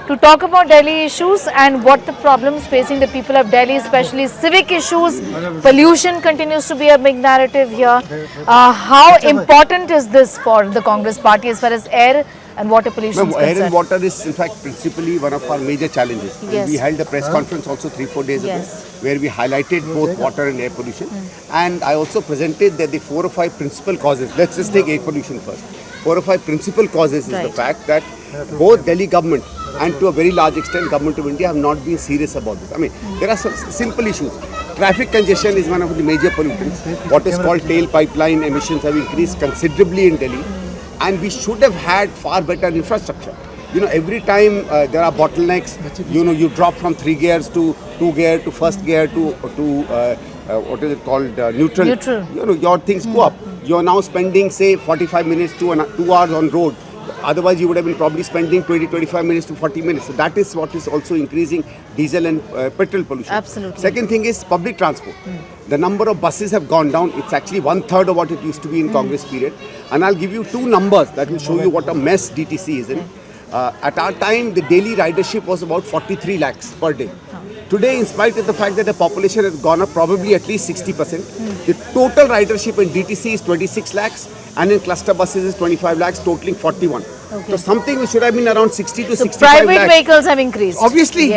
to talk about Delhi issues and what the problems facing the people of Delhi, especially civic issues. Pollution continues to be a big narrative here. How important is this for the Congress party as far as air and water pollution is concerned? Air and water is in fact principally one of our major challenges. Yes. We held a press conference also 3-4 days ago where we highlighted both water and air pollution. And I also presented that the 4 or 5 principal causes. Let's just take air pollution first. 4 or 5 principal causes is the fact that both Delhi government and to a very large extent government of India have not been serious about this. I mean, there are some simple issues. Traffic congestion is one of the major pollutants. What is called tail pipeline emissions have increased considerably in Delhi. And we should have had far better infrastructure. You know, every time there are bottlenecks, you know, you drop from 3 gears to 2 gear to first gear to what is it called, neutral. You know, your things go up. You are now spending say 45 minutes to 2 hours on road. Otherwise, you would have been probably spending 20-25 minutes to 40 minutes. So that is what is also increasing diesel and petrol pollution. Absolutely. Second thing is public transport. The number of buses have gone down. It's actually 1/3 of what it used to be in Congress period. And I'll give you 2 numbers that will show you what a mess DTC is in. At our time, the daily ridership was about 43 lakhs per day. Today, in spite of the fact that the population has gone up probably at least 60%, the total ridership in DTC is 26 lakhs and in cluster buses is 25 lakhs, totaling 41. So something which should have been around 60 to 65 lakhs. Private vehicles have increased. Obviously,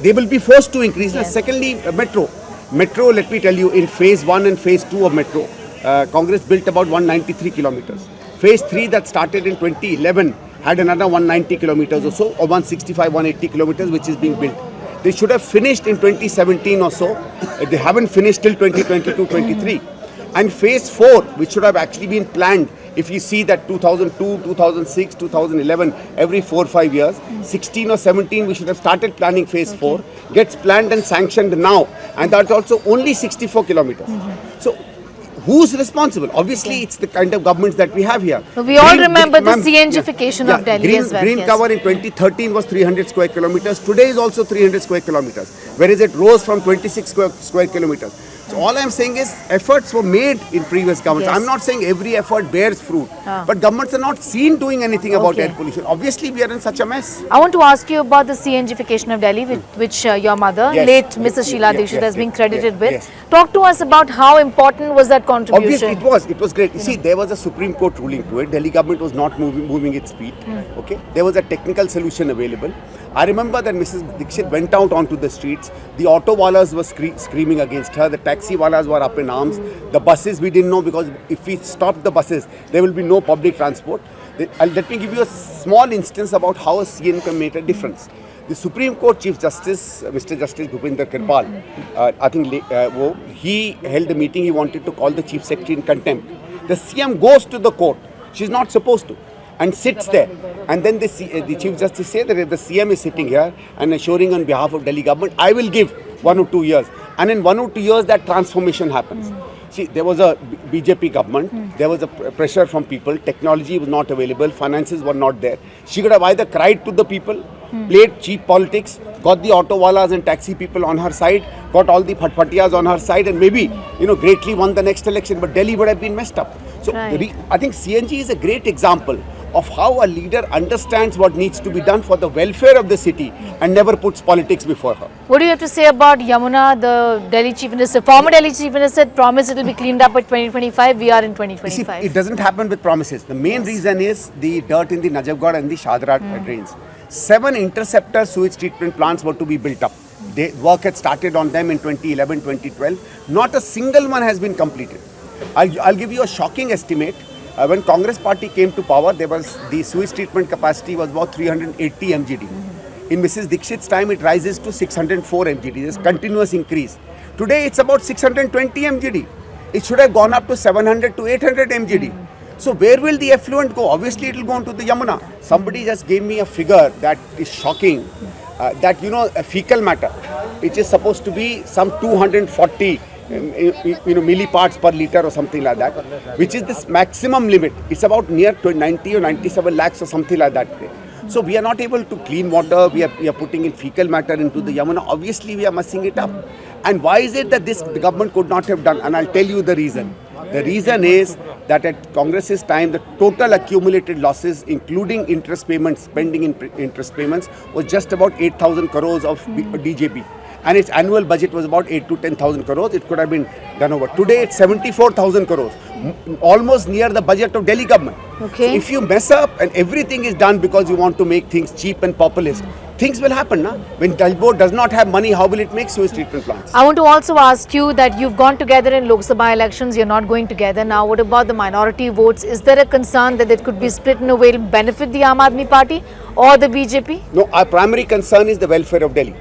they will be forced to increase. And secondly, metro. Metro, let me tell you, in phase 1 and phase 2 of metro, Congress built about 193 kilometers. Phase 3 that started in 2011 had another 190 kilometers or so, or 165, 180 kilometers, which is being built. They should have finished in 2017 or so. They haven't finished till 2022-23. And phase 4, which should have actually been planned, if you see that 2002, 2006, 2011, every 4 or 5 years, 16 or 17, we should have started planning phase 4, gets planned and sanctioned now. And that's also only 64 kilometers. So, who's responsible? Obviously, it's the kind of governments that we have here. So we all remember the CNGification of Delhi as well. Green cover in 2013 was 300 square kilometers. Today is also 300 square kilometers, whereas it rose from 26 square kilometers. So all I'm saying is efforts were made in previous governments. I'm not saying every effort bears fruit, but governments are not seen doing anything about air pollution. Obviously, we are in such a mess. I want to ask you about the CNGification of Delhi, which your mother, late Mrs. Sheila Dikshit, has been credited with. Talk to us about how important was that contribution. Obviously, it was great. You see, there was a Supreme Court ruling to it. Delhi government was not moving its feet. Okay, there was a technical solution available. I remember that Mrs. Dikshit went out onto the streets. The auto wallahs were screaming against her. The taxi wallahs were up in arms. The buses, we didn't know, because if we stopped the buses, there will be no public transport. Let me give you a small instance about how a CN can make a difference. The Supreme Court Chief Justice, Mr. Justice Bhupinder Kirpal, I think he held a meeting. He wanted to call the Chief Secretary in contempt. The CM goes to the court. She's not supposed to, and sits there. And then the Chief Justice said that if the CM is sitting here and assuring on behalf of Delhi government, I will give 1 or 2 years. And in 1 or 2 years, that transformation happens. See, there was a BJP government, there was a pressure from people, technology was not available, finances were not there. She could have either cried to the people, played cheap politics, got the auto wallahs and taxi people on her side, got all the phatphatiyas on her side, and maybe, you know, greatly won the next election. But Delhi would have been messed up. So I think CNG is a great example of how a leader understands what needs to be done for the welfare of the city and never puts politics before her. What do you have to say about Yamuna, the Delhi Chief Minister? Former Delhi Chief Minister promised it will be cleaned up by 2025. We are in 2025. See, it doesn't happen with promises. The main reason is the dirt in the Najafgarh and the Shadra drains. 7 interceptor sewage treatment plants were to be built up. Work had started on them in 2011, 2012. Not a single one has been completed. I'll give you a shocking estimate. When Congress party came to power, the sewage treatment capacity was about 380 MGD. In Mrs. Dikshit's time, it rises to 604 MGD. There's continuous increase. Today, it's about 620 MGD. It should have gone up to 700 to 800 MGD. So where will the effluent go? Obviously, it will go into the Yamuna. Somebody just gave me a figure that is shocking. That, you know, a fecal matter, it is supposed to be some 240 milliparts per liter or something like that, which is this maximum limit. It's about near 90 or 97 lakhs or something like that. So we are not able to clean water. We are putting in fecal matter into the Yamuna. Obviously, we are messing it up. And why is it that the government could not have done? And I'll tell you the reason. The reason is that at Congress's time, the total accumulated losses, including interest payments, pending interest payments, was just about 8,000 crores of DJP. And its annual budget was about 8 to 10,000 crores. It could have been done over. Today, it's 74,000 crores, almost near the budget of Delhi government. Okay. So if you mess up and everything is done because you want to make things cheap and populist, things will happen. Na? When Delhi board does not have money, how will it make sewage treatment plants? I want to also ask you that you've gone together in Lok Sabha elections, you're not going together now. What about the minority votes? Is there a concern that it could be split in a way to benefit the Aam Aadmi Party or the BJP? No, our primary concern is the welfare of Delhi.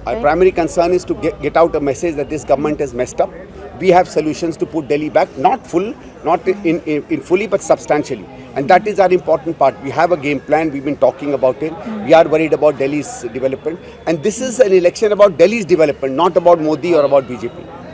Our primary concern is to get out a message that this government has messed up. We have solutions to put Delhi back, not in fully, but substantially. And that is our important part. We have a game plan. We've been talking about it. We are worried about Delhi's development. And this is an election about Delhi's development, not about Modi or about BJP.